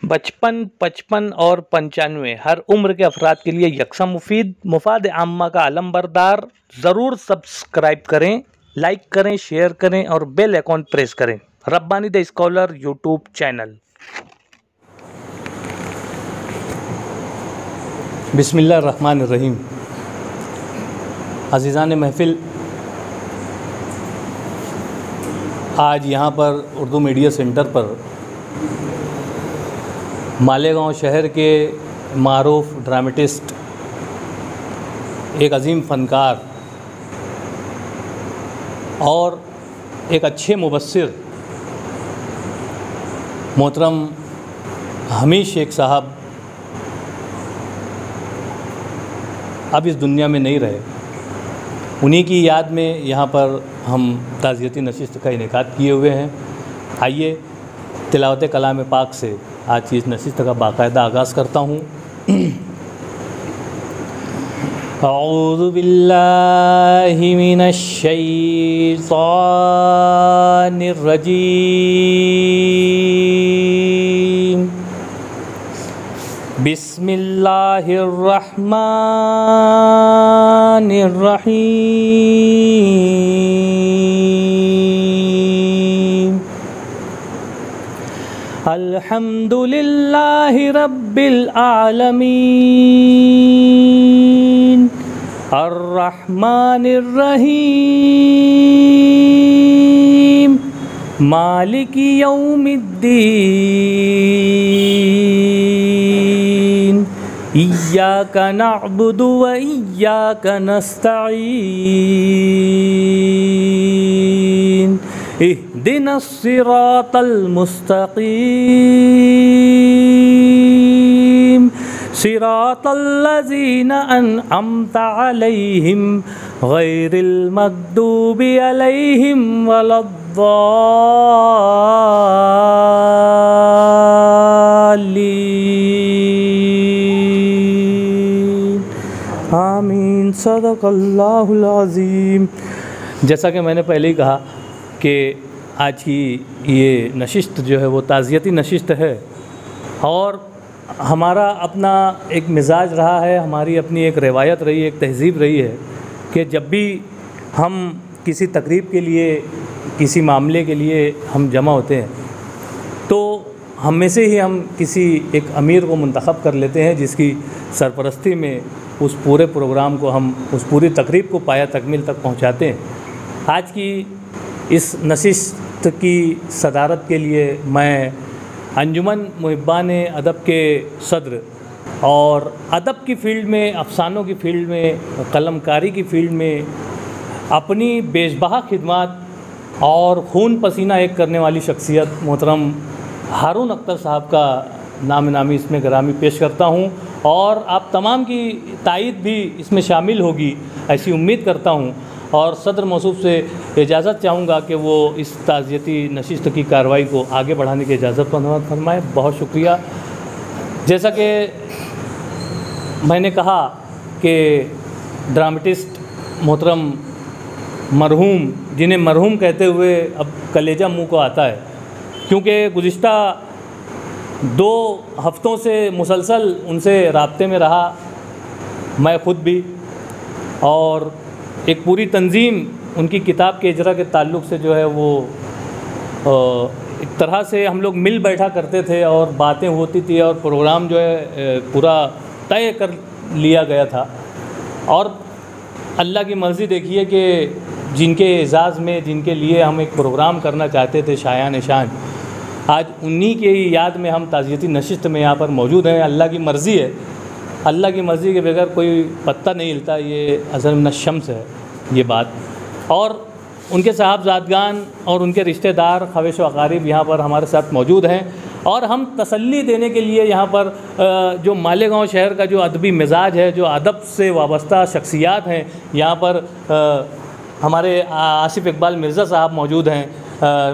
55, 55 और 95 हर उम्र के अफराद के लिए यकसा मुफीद, मुफाद आम्मा का आलम बरदार। ज़रूर सब्सक्राइब करें, लाइक करें, शेयर करें और बेल आइकॉन प्रेस करें। Rabbani the scholar YouTube channel. बिस्मिल्लाहिर्रहमानिर्रहीम। अज़ीज़ान महफ़िल, आज यहाँ पर उर्दू मीडिया सेंटर पर मालेगांव शहर के मारूफ ड्रामेटिस्ट, एक अजीम फ़नकार और एक अच्छे मुबस्सिर मोहतरम हमीद शेख साहब अब इस दुनिया में नहीं रहे। उन्हीं की याद में यहाँ पर हम ताज़ियती नशिस्त का इनेकाद किए हुए हैं। आइए तिलावत कलाम पाक से आज की इस नशिस्त का बाकायदा आगाज़ करता हूँ। औज़ु बिल्लाहि मिनश शैतानिर रजीम। बिस्मिल्लाहिर्रहमानिर रहीम। अल्हम्दुलिल्लाहि रब्बिल आलमीन, अर्रहमानिर रहीम, मालिकि यौमिद्दीन, इय्याका नअबुदु व इय्याका नस्तईन, इहदिनस सिरातल मुस्तकीम, सिरातल लज़ीना अनअमता अलैहिम गैरिल मग़दूबि अलैहिम वलद्दाल्लीन। आमीन। सदक़ल्लाहुल अज़ीम। जैसा कि मैंने पहले ही कहा कि आज की ये नशिस्त जो है वो ताज़ियती नशिस्त है और हमारा अपना एक मिजाज रहा है, हमारी अपनी एक रवायत रही है, एक तहज़ीब रही है कि जब भी हम किसी तकरीब के लिए, किसी मामले के लिए हम जमा होते हैं तो हम में से ही हम किसी एक अमीर को मुंतखब कर लेते हैं जिसकी सरपरस्ती में उस पूरे प्रोग्राम को, हम उस पूरी तकरीब को पाया तकमील तक पहुंचाते हैं। आज की इस नशिस्त की सदारत के लिए मैं अंजुमन मुहिब्बान अदब के सदर और अदब की फ़ील्ड में, अफ़सानों की फ़ील्ड में, कलमकारी की फ़ील्ड में अपनी बेशबहा खिदमत और खून पसीना एक करने वाली शख्सियत मोहतरम हारून अख्तर साहब का नाम नामी इसमें गिरामी पेश करता हूँ और आप तमाम की तायीद भी इसमें शामिल होगी ऐसी उम्मीद करता हूँ और सदर मौसूफ से इजाज़त चाहूँगा कि वो इस ताज़ियती नशिस्त की कार्रवाई को आगे बढ़ाने की इजाज़त फरमाए। बहुत शुक्रिया। जैसा कि मैंने कहा कि ड्रामेटिस्ट मोहतरम मरहूम, जिन्हें मरहूम कहते हुए अब कलेजा मुँह को आता है, क्योंकि गुज़िश्ता 2 हफ़्तों से मुसलसल उनसे राब्ते में रहा, मैं ख़ुद भी, और एक पूरी तंजीम उनकी किताब के इजरा के ताल्लुक़ से जो है वो एक तरह से हम लोग मिल बैठा करते थे और बातें होती थी और प्रोग्राम जो है पूरा तय कर लिया गया था। और अल्लाह की मर्ज़ी देखिए कि जिनके एजाज़ में, जिनके लिए हम एक प्रोग्राम करना चाहते थे शायान शान, आज उन्हीं के याद में हम ताज़ियती नशिस्त में यहाँ पर मौजूद हैं। अल्लाह की मर्ज़ी है, अल्लाह की मर्ज़ी के बगैर कोई पत्ता नहीं हिलता, ये अज़ल मिन शम्स है ये बात। और उनके साहबजादगान और उनके रिश्तेदार, ख़वाश व अक़ारिब यहाँ पर हमारे साथ मौजूद हैं और हम तसल्ली देने के लिए यहाँ पर जो मालेगांव शहर का जो अदबी मिजाज है, जो अदब से वाबस्ता शख्सियात हैं, यहाँ पर हमारे आसिफ़ इकबाल मिर्ज़ा साहब मौजूद हैं,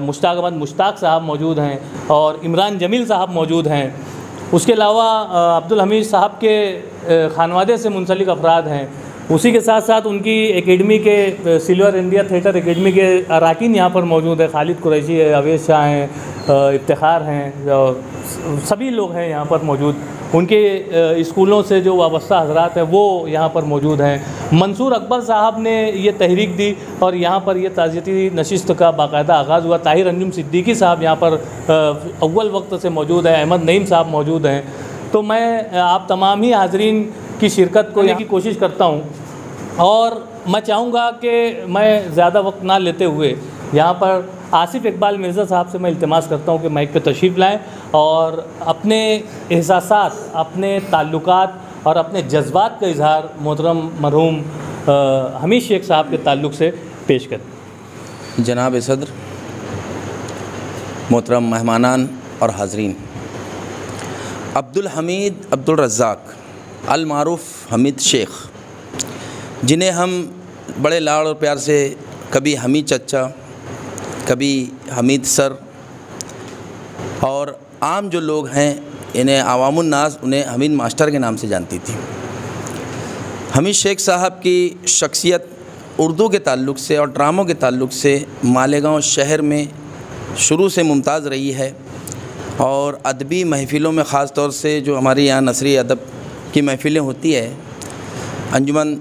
मुश्ताक अहमद मुश्ताक साहब मौजूद हैं और इमरान जमील साहब मौजूद हैं। उसके अलावा अब्दुल हमीद साहब के खानवादे से मुंसलिक अफराद हैं। उसी के साथ साथ उनकी एकेडमी के सिल्वर इंडिया थिएटर एकेडमी के अरकान यहाँ पर मौजूद है। खालिद कुरैशी है, अवेश शाह हैं, इफ्तिखार हैं, सभी लोग हैं यहाँ पर मौजूद, उनके स्कूलों से जो वाबस्ता हजरात हैं वो यहाँ पर मौजूद हैं। मंसूर अकबर साहब ने ये तहरीक दी और यहाँ पर ये ताज़ियती नशिस्त का बाकायदा आगाज़ हुआ। ताहिर अंजुम सिद्दीकी साहब यहाँ पर अव्वल वक्त से मौजूद हैं, अहमद नईम साहब मौजूद हैं। तो मैं आप तमाम ही हाज़रीन की शिरकत को लेने की कोशिश करता हूँ और मैं चाहूँगा कि मैं ज़्यादा वक्त ना लेते हुए यहाँ पर आसिफ इकबाल मिर्ज़ा साहब से मैं इल्तिमास करता हूँ कि माइक पे तशरीफ़ लाएँ और अपने एहसासात, अपने ताल्लुकात और अपने जज्बात का इजहार मोहतरम मरहूम हमीद शेख साहब के ताल्लुक़ से पेश करें। जनाब सदर, मोहतरम मेहमानान और हाज़रीन, अब्दुल हमीद अब्दुल रज़्ज़ाक़ अल मारूफ़ हमीद शेख, जिन्हें हम बड़े लाड़ और प्यार से कभी हमीद चच्चा, कभी हमीद सर, और आम जो लोग हैं इन्हें आवामुन नास उन्हें हमीद मास्टर के नाम से जानती थी। हमीद शेख साहब की शख्सियत उर्दू के ताल्लुक़ से और ड्रामों के ताल्लुक़ से मालेगांव शहर में शुरू से मुमताज़ रही है और अदबी महफ़िलों में ख़ास तौर से जो हमारे यहाँ नसरी अदब की महफ़िलें होती है, अंजुमन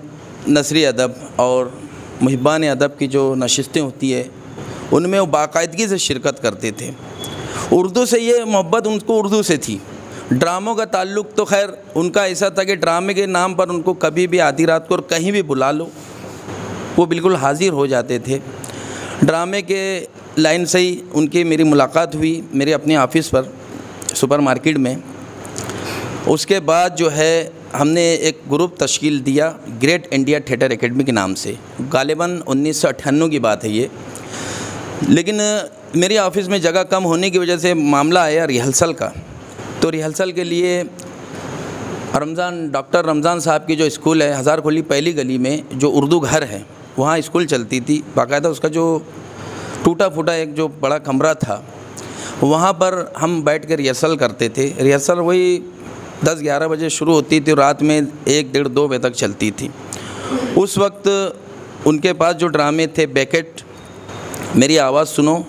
नसरी अदब और मुहिब्बान अदब की जो नशिस्तें होती है, उनमें वो बाकायदगी से शिरकत करते थे। उर्दू से ये मोहब्बत उनको उर्दू से थी। ड्रामों का ताल्लुक़ तो खैर उनका ऐसा था कि ड्रामे के नाम पर उनको कभी भी आधी रात को और कहीं भी बुला लो वो बिल्कुल हाज़िर हो जाते थे। ड्रामे के लाइन से ही उनकी मेरी मुलाकात हुई मेरे अपने ऑफ़िस पर सुपर मार्केट में। उसके बाद जो है हमने एक ग्रुप तश्कील दिया ग्रेट इंडिया थिएटर एकेडमी के नाम से। गालिबन 1998 की बात है ये, लेकिन मेरे ऑफ़िस में जगह कम होने की वजह से मामला आया रिहर्सल का। तो रिहर्सल के लिए डॉक्टर रमज़ान साहब की जो स्कूल है हज़ार खोली पहली गली में, जो उर्दू घर है, वहाँ स्कूल चलती थी। बाकायदा उसका जो टूटा फूटा एक जो बड़ा कमरा था, वहाँ पर हम बैठ कर रिहर्सल करते थे। रिहर्सल वही 10-11 बजे शुरू होती थी, रात में 1, 1:30, 2 बजे तक चलती थी। उस वक्त उनके पास जो ड्रामे थे बेकेट, मेरी आवाज़ सुनो,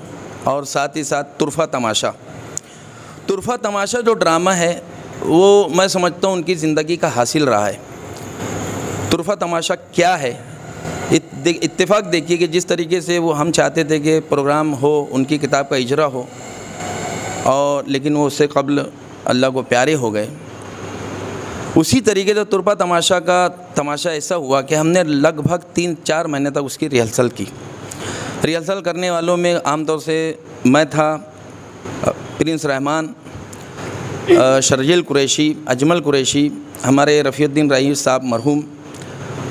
और साथ ही साथ तुरफ़ा तमाशा। तुरफ़ा तमाशा जो ड्रामा है वो मैं समझता हूँ उनकी ज़िंदगी का हासिल रहा है। तुरफ़ा तमाशा क्या है, इत्तेफाक देखिए कि जिस तरीके से वो हम चाहते थे कि प्रोग्राम हो, उनकी किताब का इजरा हो, और लेकिन वो उससे कब्ल अल्लाह को प्यारे हो गए। उसी तरीके से तुरफ़ा तमाशा का तमाशा ऐसा हुआ कि हमने लगभग 3-4 महीने तक उसकी रिहर्सल की। रिहर्सल करने वालों में आमतौर से मैं था, प्रिंस रहमान, शर्जील कुरैशी, अजमल कुरैशी, हमारे रफ़ीउद्दीन रईस साहब मरहूम,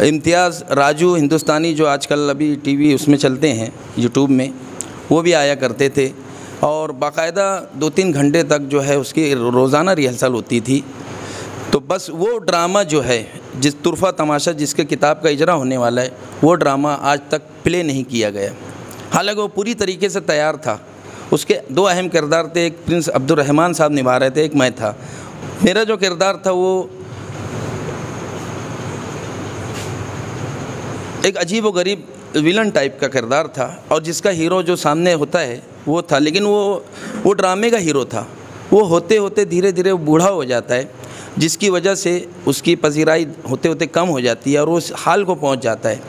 इम्तियाज़ राजू हिंदुस्तानी जो आजकल अभी टीवी उसमें चलते हैं यूट्यूब में, वो भी आया करते थे। और बाकायदा 2-3 घंटे तक जो है उसकी रोज़ाना रिहर्सल होती थी। तो बस वो ड्रामा जो है, जिस तुरफ़ा तमाशा जिसके किताब का इजरा होने वाला है, वो ड्रामा आज तक प्ले नहीं किया गया। हालांकि वो पूरी तरीके से तैयार था। उसके 2 अहम किरदार थे, एक प्रिंस अब्दुल रहमान साहब निभा रहे थे, एक मैं था। मेरा जो किरदार था वो एक अजीब व गरीब विलन टाइप का किरदार था, और जिसका हीरो जो सामने होता है वो था, लेकिन वो ड्रामे का हीरो था। वो होते होते धीरे धीरे बूढ़ा हो जाता है, जिसकी वजह से उसकी पजीराई होते होते कम हो जाती है, और वो उस हाल को पहुंच जाता है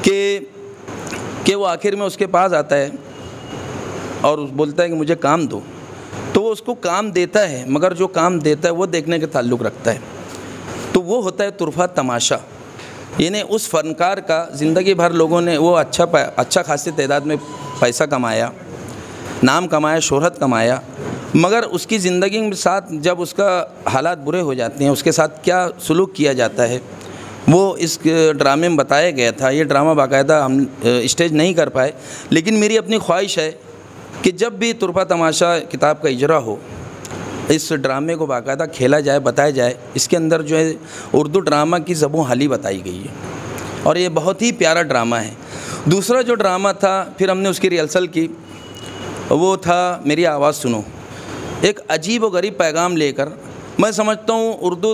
कि वो आखिर में उसके पास आता है और बोलता है कि मुझे काम दो। तो वो उसको काम देता है, मगर जो काम देता है वो देखने के ताल्लुक़ रखता है। तो वो होता है तुरफ़ा तमाशा। यानी उस फ़नकार का ज़िंदगी भर लोगों ने वो अच्छा खासी तादाद में पैसा कमाया, नाम कमाया, शोहरत कमाया, मगर उसकी ज़िंदगी के साथ जब उसका हालात बुरे हो जाते हैं, उसके साथ क्या सलूक किया जाता है वो इस ड्रामे में बताया गया था। ये ड्रामा बाकायदा हम स्टेज नहीं कर पाए, लेकिन मेरी अपनी ख्वाहिश है कि जब भी तुरफ़ा तमाशा किताब का इजरा हो, इस ड्रामे को बाकायदा खेला जाए, बताया जाए। इसके अंदर जो है उर्दू ड्रामा की ज़बों हाली बताई गई है, और ये बहुत ही प्यारा ड्रामा है। दूसरा जो ड्रामा था, फिर हमने उसकी रिहर्सल की, वो था मेरी आवाज़ सुनो। एक अजीब व गरीब पैगाम लेकर, मैं समझता हूँ उर्दू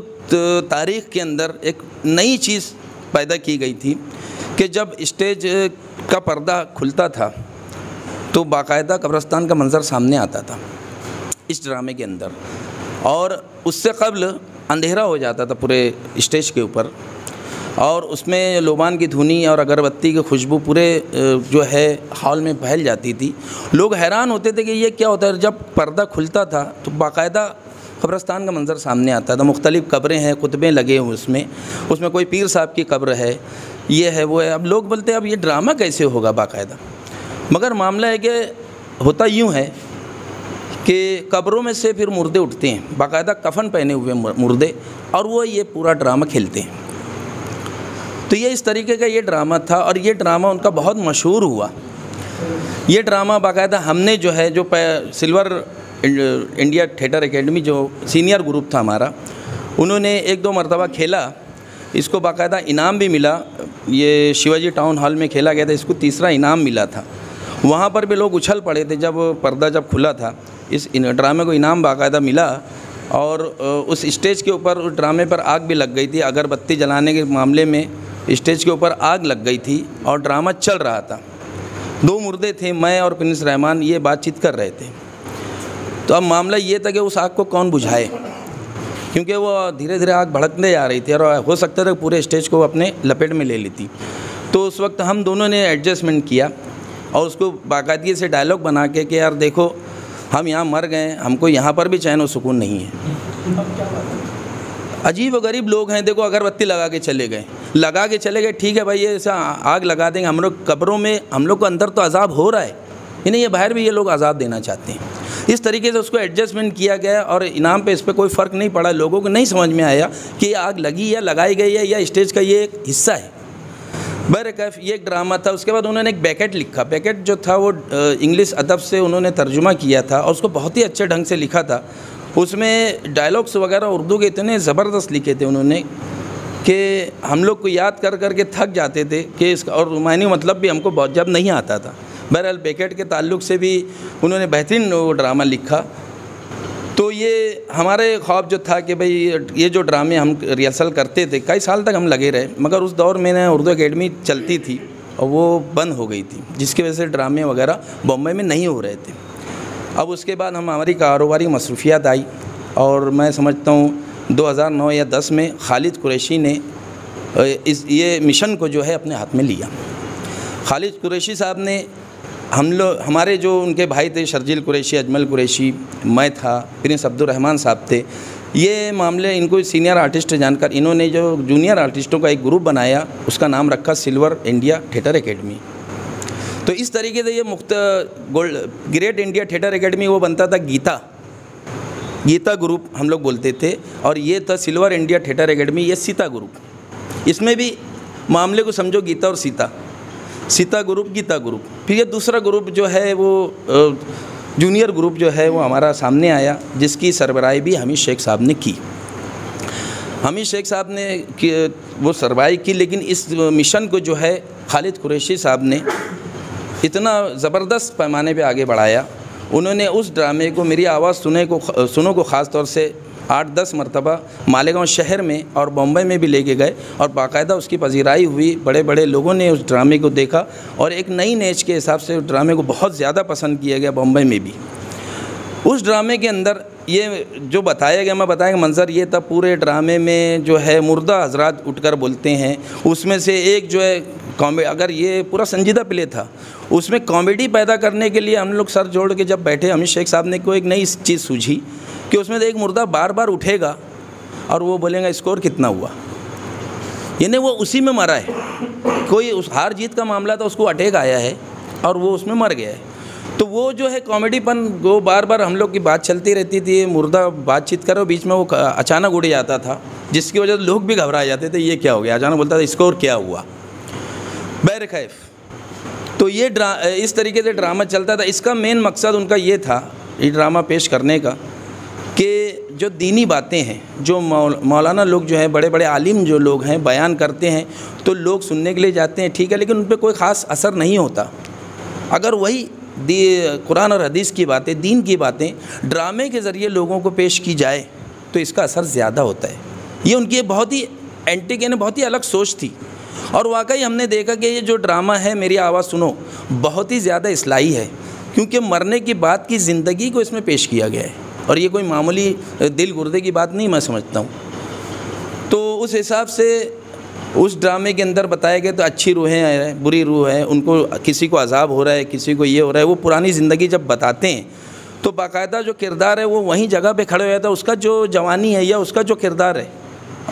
तारीख़ के अंदर एक नई चीज़ पैदा की गई थी कि जब स्टेज का पर्दा खुलता था तो बाकायदा कब्रिस्तान का मंज़र सामने आता था। इस ड्रामे के अंदर, और उससे कबल अंधेरा हो जाता था पूरे स्टेज के ऊपर, और उसमें लोबान की धुनी और अगरबत्ती की खुशबू पूरे जो है हॉल में फैल जाती थी। लोग हैरान होते थे कि ये क्या होता है। जब पर्दा खुलता था तो बाकायदा कब्रस्तान का मंज़र सामने आता था। मुख्तलिफ़ कब्रें हैं, कुतबे लगे हुए उसमें कोई पीर साहब की कब्र है, ये है वो है। अब लोग बोलते हैं अब ये ड्रामा कैसे होगा बाकायदा, मगर मामला है कि होता यूँ है कि कब्रों में से फिर मुर्दे उठते हैं, बाकायदा कफन पहने हुए मुर्दे, और वो ये पूरा ड्रामा खेलते हैं। तो ये इस तरीके का ये ड्रामा था, और ये ड्रामा उनका बहुत मशहूर हुआ। ये ड्रामा बाकायदा हमने जो है जो सिल्वर इंडिया थिएटर एकेडमी जो सीनियर ग्रुप था हमारा, उन्होंने 1-2 मरतबा खेला। इसको बाकायदा इनाम भी मिला। ये शिवाजी टाउन हॉल में खेला गया था, इसको 3रा इनाम मिला था। वहाँ पर भी लोग उछल पड़े थे जब पर्दा जब खुला था। इस ड्रामे को इनाम बाकायदा मिला, और उस स्टेज के ऊपर उस ड्रामे पर आग भी लग गई थी। अगरबत्ती जलाने के मामले में स्टेज के ऊपर आग लग गई थी, और ड्रामा चल रहा था। 2 मुर्दे थे, मैं और प्रिंस रहमान, ये बातचीत कर रहे थे। तो अब मामला ये था कि उस आग को कौन बुझाए, क्योंकि वो धीरे धीरे आग भड़कने जा रही थी, और हो सकता था पूरे स्टेज को अपने लपेट में ले लेती। तो उस वक्त हम दोनों ने एडजस्टमेंट किया, और उसको बाकायदगी से डायलॉग बना के कि यार देखो हम यहाँ मर गए, हमको यहाँ पर भी चैन और सुकून नहीं है। अजीब व गरीब लोग हैं, देखो अगरबत्ती लगा के चले गए, ठीक है भाई, ये ऐसा आग लगा देंगे। हम लोग कब्रों में, हम लोग को अंदर तो अजाब हो रहा है, इन्हें ये बाहर भी ये लोग अजाब देना चाहते हैं। इस तरीके से उसको एडजस्टमेंट किया गया, और इनाम पे इस पर कोई फ़र्क नहीं पड़ा। लोगों को नहीं समझ में आया कि ये आग लगी या लगाई गई है या स्टेज का ये एक हिस्सा है। बहरकैफ ये एक ड्रामा था। उसके बाद उन्होंने एक बैकेट लिखा। बैकेट जो था वो इंग्लिश अदब से उन्होंने तर्जुमा किया था, और उसको बहुत ही अच्छे ढंग से लिखा था। उसमें डायलॉग्स वगैरह उर्दू के इतने ज़बरदस्त लिखे थे उन्होंने कि हम लोग को याद कर कर के थक जाते थे कि इसका और मायने मतलब भी हमको बहुत जब नहीं आता था। बहरहाल बैकेट के ताल्लुक़ से भी उन्होंने बेहतरीन वो ड्रामा लिखा। तो ये हमारे ख्वाब जो था कि भाई ये जो ड्रामे हम रिहर्सल करते थे, कई साल तक हम लगे रहे, मगर उस दौर में ना उर्दू एकेडमी चलती थी और वो बंद हो गई थी, जिसकी वजह से ड्रामे वगैरह बॉम्बे में नहीं हो रहे थे। अब उसके बाद हमारी कारोबारी मसरूफियात आई, और मैं समझता हूँ 2009 या 10 में खालिद कुरैशी ने ये मिशन को जो है अपने हाथ में लिया। खालिद कुरैशी साहब ने हमारे जो उनके भाई थे शर्जील कुरैशी, अजमल कुरैशी, मैं था, प्रिंस अब्दुर्रहमान साहब थे। ये मामले इनको सीनियर आर्टिस्ट जानकर इन्होंने जो जूनियर आर्टिस्टों का एक ग्रुप बनाया, उसका नाम रखा सिल्वर इंडिया थिएटर एकेडमी। तो इस तरीके से ये ग्रेट इंडिया थिएटर एकेडमी वो बनता था गीता ग्रुप हम लोग बोलते थे, और ये था सिल्वर इंडिया थिएटर एकेडमी, ये सीता ग्रुप। इसमें भी मामले को समझो गीता और सीता ग्रुप, गीता ग्रुप। फिर ये दूसरा ग्रुप जो है वो जूनियर ग्रुप जो है वो हमारा सामने आया, जिसकी सरबराही भी हमीद शेख साहब ने की। हमीद शेख साहब ने वो सरबराही की, लेकिन इस मिशन को जो है खालिद कुरैशी साहब ने इतना ज़बरदस्त पैमाने पे आगे बढ़ाया। उन्होंने उस ड्रामे को मेरी आवाज़ सुनो को ख़ास तौर से 8-10 मरतबा मालेगांव शहर में और बॉम्बे में भी लेके गए, और बाकायदा उसकी पजीराई हुई। बड़े बड़े लोगों ने उस ड्रामे को देखा, और एक नई नेच के हिसाब से उस ड्रामे को बहुत ज़्यादा पसंद किया गया बॉम्बे में भी। उस ड्रामे के अंदर ये जो बताया गया, मैं बताएंगे मंज़र ये था, पूरे ड्रामे में जो है मुर्दा हजरात उठकर बोलते हैं। उसमें से एक जो है कॉमेडी, अगर ये पूरा संजीदा प्ले था, उसमें कॉमेडी पैदा करने के लिए हम लोग सर जोड़ के जब बैठे, हमीद शेख साहब ने कोई एक नई चीज़ सूझी कि उसमें से एक मुर्दा बार बार उठेगा और वो बोलेगा स्कोर कितना हुआ, यानी वो उसी में मरा है। कोई उस हार जीत का मामला था, उसको अटैक आया है और वो उसमें मर गया है। तो वो जो है कॉमेडीपन, वो बार बार हम लोग की बात चलती रहती थी। मुर्दा बातचीत करो, बीच में वो अचानक उड़ जाता था, जिसकी वजह से लोग भी घबरा जाते थे, ये क्या हो गया। अचानक बोलता था स्कोर क्या हुआ। बहरखैफ तो ये इस तरीके से ड्रामा चलता था। इसका मेन मकसद उनका ये था, ये ड्रामा पेश करने का, कि जो दीनी बातें हैं, जो मौलाना लोग जो हैं, बड़े बड़े आलिम जो लोग हैं, बयान करते हैं तो लोग सुनने के लिए जाते हैं, ठीक है, लेकिन उन पर कोई ख़ास असर नहीं होता। अगर वही कुरान और हदीस की बातें, दीन की बातें ड्रामे के ज़रिए लोगों को पेश की जाए तो इसका असर ज़्यादा होता है। ये उनकी बहुत ही एंटीक, यानी बहुत ही अलग सोच थी। और वाकई हमने देखा कि ये जो ड्रामा है मेरी आवाज़ सुनो, बहुत ही ज़्यादा इस्लाही है, क्योंकि मरने के बाद की ज़िंदगी को इसमें पेश किया गया है। और ये कोई मामूली दिल गुर्दे की बात नहीं मैं समझता हूँ। तो उस हिसाब से उस ड्रामे के अंदर बताया गया तो अच्छी रूहें हैं, बुरी रूह है, उनको किसी को अजाब हो रहा है, किसी को ये हो रहा है, वो पुरानी ज़िंदगी जब बताते हैं तो बाकायदा जो किरदार है वो वहीं जगह पे खड़े हो जाता है, उसका जो जवानी है या उसका जो किरदार है,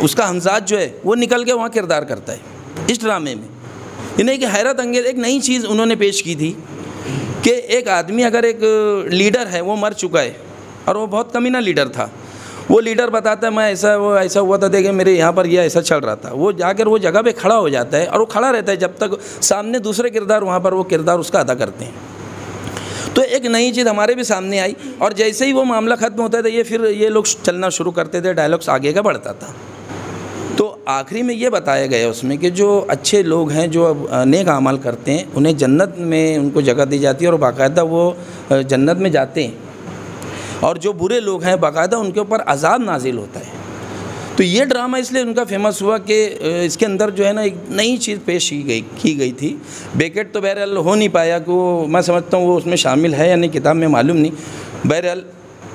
उसका हमजाद जो है वो निकल के वहाँ किरदार करता है इस ड्रामे में। यानी कि हैरत अंगेज़ एक नई चीज़ उन्होंने पेश की थी कि एक आदमी अगर एक लीडर है वो मर चुका है और वो बहुत कमीना लीडर था, वो लीडर बताता है मैं ऐसा हुआ था, देखे मेरे यहाँ पर यह ऐसा चल रहा था, वो जाकर वो जगह पे खड़ा हो जाता है और वो खड़ा रहता है जब तक सामने दूसरे किरदार वहाँ पर वो किरदार उसका अदा करते हैं। तो एक नई चीज़ हमारे भी सामने आई और जैसे ही वो मामला ख़त्म होता था फिर ये लोग चलना शुरू करते थे, डायलॉग्स आगे का बढ़ता था। तो आखिरी में ये बताया गया उसमें कि जो अच्छे लोग हैं, जो नेक अमाल करते हैं, उन्हें जन्नत में उनको जगह दी जाती है और बाकायदा वो जन्नत में जाते हैं, और जो बुरे लोग हैं बाकायदा उनके ऊपर अजाब नाजिल होता है। तो ये ड्रामा इसलिए उनका फेमस हुआ कि इसके अंदर जो है ना एक नई चीज़ पेश की गई थी। बेकेट तो बहरहाल हो नहीं पाया कि वो, मैं समझता हूँ वो उसमें शामिल है या नहीं, किताब में मालूम नहीं। बहरहाल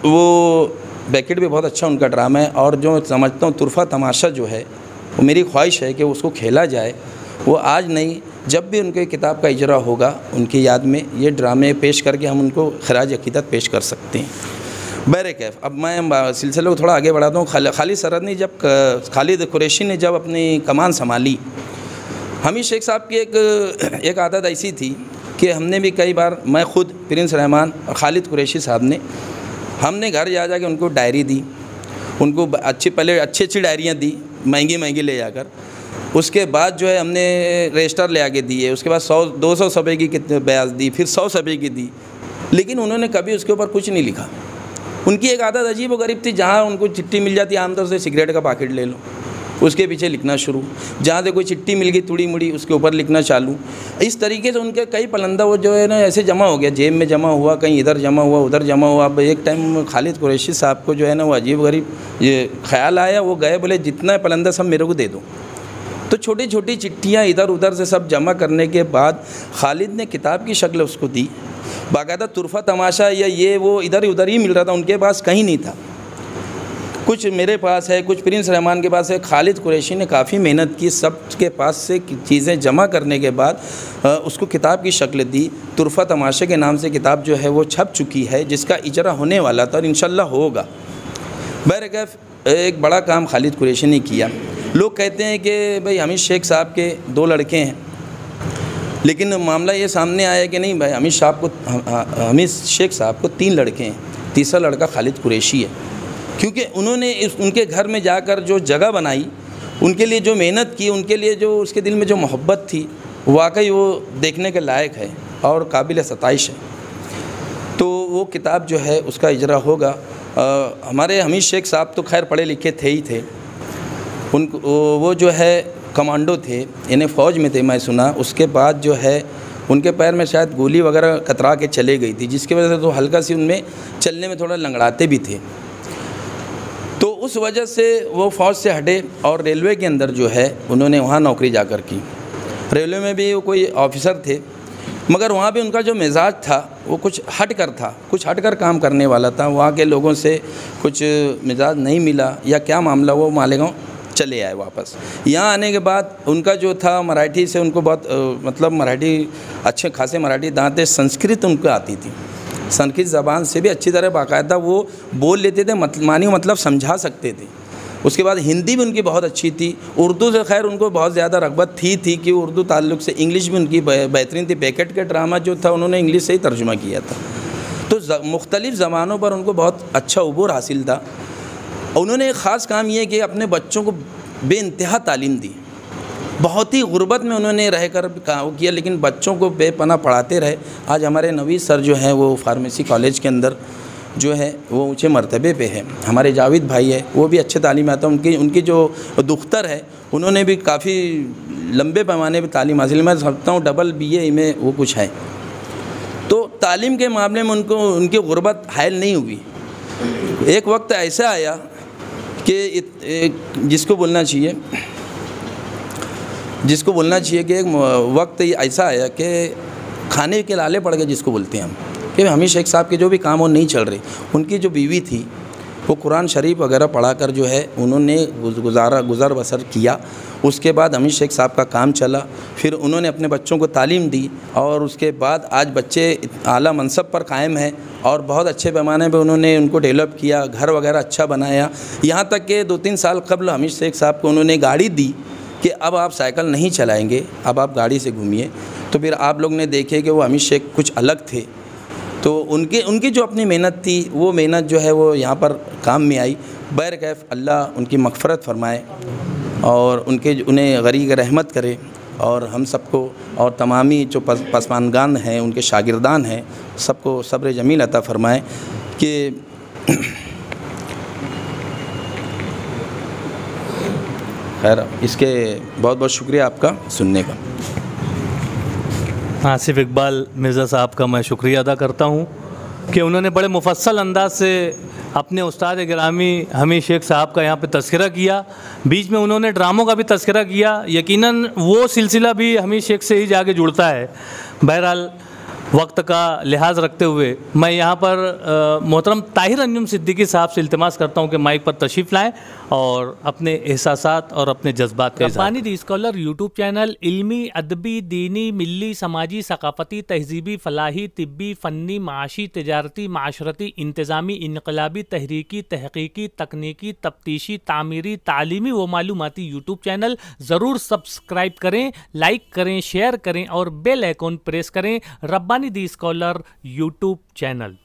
वो बेकेट भी बहुत अच्छा उनका ड्रामा है, और जो समझता हूँ तुरफ़ा तमाशा जो है वो मेरी ख्वाहिश है कि उसको खेला जाए। वो आज नहीं, जब भी उनके किताब का इजरा होगा उनकी याद में ये ड्रामे पेश करके हम उनको खराज अक़ीदत पेश कर सकते हैं। बहरकैफ़ अब मैं सिलसिले को थोड़ा आगे बढ़ाता हूँ। खालिद सरहद ने जब खालिद कुरैशी ने जब अपनी कमान संभाली, हमीद शेख साहब की एक आदत ऐसी थी कि हमने भी कई बार, मैं ख़ुद, प्रिंस रहमान और खालिद कुरैशी साहब ने, हमने घर जा के उनको डायरी दी, उनको पहले अच्छी डायरियाँ दी, महंगी ले जाकर। उसके बाद जो है हमने रजिस्टर ले आके दिए, उसके बाद 100-200 सफ़े की ब्याज दी, फिर 100 सफ़े की दी, लेकिन उन्होंने कभी उसके ऊपर कुछ नहीं लिखा। उनकी एक आदत अजीब व गरीब थी, जहाँ उनको चिट्ठी मिल जाती, आमतौर से सिगरेट का पैकेट ले लो, उसके पीछे लिखना शुरू, जहाँ से कोई चिट्ठी मिल गई तुड़ी मुड़ी उसके ऊपर लिखना चालू। इस तरीके से उनके कई पलंदा वो जो है ना ऐसे जमा हो गया, जेब में जमा हुआ, कहीं इधर जमा हुआ, उधर जमा हुआ। अब एक टाइम खालिद कुरैशी साहब को जो है ना वो अजीब गरीब ये ख्याल आया, वो गए, बोले जितना पलंदा सब मेरे को दे दो। तो छोटी छोटी चिट्ठियाँ इधर उधर से सब जमा करने के बाद खालिद ने किताब की शक्ल उसको दी। बाकायदा तुरफ़ा तमाशा या ये वो इधर उधर ही मिल रहा था, उनके पास कहीं नहीं था। कुछ मेरे पास है, कुछ प्रिंस रहमान के पास है। खालिद कुरैशी ने काफ़ी मेहनत की, सब के पास से चीज़ें जमा करने के बाद उसको किताब की शक्ल दी। तुरफ़ा तमाशे के नाम से किताब जो है वो छप चुकी है, जिसका इजरा होने वाला था और इंशाल्लाह होगा। बहरकैफ़ एक बड़ा काम खालिद कुरैशी ने किया। लोग कहते हैं कि भाई हमीद शेख साहब के 2 लड़के हैं, लेकिन मामला ये सामने आया कि नहीं भाई, हमीद शेख साहब को 3 लड़के हैं, तीसरा लड़का खालिद कुरैशी है। क्योंकि उन्होंने उनके घर में जाकर जो जगह बनाई, उनके लिए जो मेहनत की, उनके लिए जो उसके दिल में जो मोहब्बत थी, वाकई वो देखने के लायक है और काबिल सताइश है। तो वो किताब जो है उसका इजरा होगा। हमारे हमीद शेख साहब तो खैर पढ़े लिखे थे ही थे, वो जो है कमांडो थे, इन्हें फ़ौज में थे मैं सुना। उसके बाद जो है उनके पैर में शायद गोली वगैरह कतरा के चले गई थी, जिसकी वजह से तो हल्का सी उनमें चलने में थोड़ा लंगड़ाते भी थे। तो उस वजह से वो फ़ौज से हटे और रेलवे के अंदर जो है उन्होंने वहाँ नौकरी जाकर की। रेलवे में भी वो कोई ऑफिसर थे, मगर वहाँ भी उनका जो मिजाज था वो कुछ हट कर था, कुछ हट कर काम करने वाला था। वहाँ के लोगों से कुछ मिजाज नहीं मिला या क्या मामला, वो मालेगांव चले आए वापस। यहाँ आने के बाद उनका जो था मराठी से उनको बहुत मतलब मराठी अच्छे खासे मराठी दांत थे, संस्कृत उनको आती थी, संस्कृत ज़बान से भी अच्छी तरह बाकायदा वो बोल लेते थे, मानी मतलब समझा सकते थे। उसके बाद हिंदी भी उनकी बहुत अच्छी थी। उर्दू से खैर उनको बहुत ज़्यादा रग़बत थी कि उर्दू ताल्लुक़ से। इंग्लिश भी उनकी बेहतरीन थी। बेकेट का ड्रामा जो था उन्होंने इंग्लिश से ही तर्जुमा किया था। तो मुख्तलिफ़ ज़बानों पर उनको बहुत अच्छा उबूर हासिल था। उन्होंने एक ख़ास काम ये कि अपने बच्चों को बेइंतहा तालीम दी। बहुत ही गुर्बत में उन्होंने रह कर काम किया, लेकिन बच्चों को बेपनाह पढ़ाते रहे। आज हमारे नवीद सर जो हैं वो फार्मेसी कॉलेज के अंदर जो है वो ऊँचे मर्तबे पे है। हमारे जावेद भाई है, वो भी अच्छे तालीम आता है। उनकी जो दुख्तर है उन्होंने भी काफ़ी लंबे पैमाने पर तालीम हासिल, मैं समझता हूँ डबल BA में वो कुछ है। तो तालीम के मामले में उनकी गुर्बत हायल नहीं हुई। एक वक्त ऐसा आया कि जिसको बोलना चाहिए कि एक वक्त ऐसा आया कि खाने के लाले पड़ गए, जिसको बोलते हैं हम, कि हमीद शेख साहब के जो भी काम वो नहीं चल रहे, उनकी जो बीवी थी वो कुरान शरीफ वगैरह पढ़ा कर जो है उन्होंने गुज़र बसर किया। उसके बाद हमीद शेख साहब का काम चला, फिर उन्होंने अपने बच्चों को तालीम दी और उसके बाद आज बच्चे आला मनसब पर कायम हैं और बहुत अच्छे पैमाने पे उन्होंने उनको डेवलप किया, घर वगैरह अच्छा बनाया। यहाँ तक कि 2-3 साल कबल हमीद शेख साहब को उन्होंने गाड़ी दी कि अब आप साइकिल नहीं चलाएँगे, अब आप गाड़ी से घूमिए। तो फिर आप लोग ने देखे कि वो हमीद शेख कुछ अलग थे, तो उनकी जो अपनी मेहनत थी वो मेहनत जो है वो यहाँ पर काम में आई। बैरकैफ़ अल्लाह उनकी मग़फ़िरत फ़रमाए और उन्हें गरीब रहमत करे और हम सबको और तमामी जो पसमानगान हैं, उनके शागिर्दान हैं, सबको सब्र जमील अता फ़रमाए कि खैर। इसके बहुत बहुत शुक्रिया आपका सुनने का। आसिफ इकबाल मिर्ज़ा साहब का मैं शुक्रिया अदा करता हूँ कि उन्होंने बड़े मुफस्सल अंदाज से अपने उस्ताद गिरामी हमीद शेख साहब का यहाँ पे तज़किरा किया। बीच में उन्होंने ड्रामों का भी तज़किरा किया, यकीनन वो सिलसिला भी हमीद शेख से ही जाके जुड़ता है। बहरहाल वक्त का लिहाज रखते हुए मैं यहाँ पर मोहतरम ताहिर अंजुम सिद्दीकी साहब से इल्तिमास करता हूँ कि माइक पर तशरीफ़ लाएँ और अपने एहसासात और अपने जज्बात का रब्बानी दी स्कॉलर यूट्यूब चैनल इल्मी, अदबी, दीनी, मिली, समाजी, सकाफ़ती, तहज़ीबी, फ़लाही, तिब्बी, फ़न्नी, माशी, तिजारती, माशरती, इंतज़ामी, इनकलाबी, तहरीकी, तहक़ीक़ी, तकनीकी, तफ्तीशी, तामीरी, तालीमी व मालूमाती यूट्यूब चैनल ज़रूर सब्सक्राइब करें, लाइक करें, शेयर करें और बेल आइकॉन प्रेस करें। रब्बानी दी स्कॉलर यूट्यूब चैनल।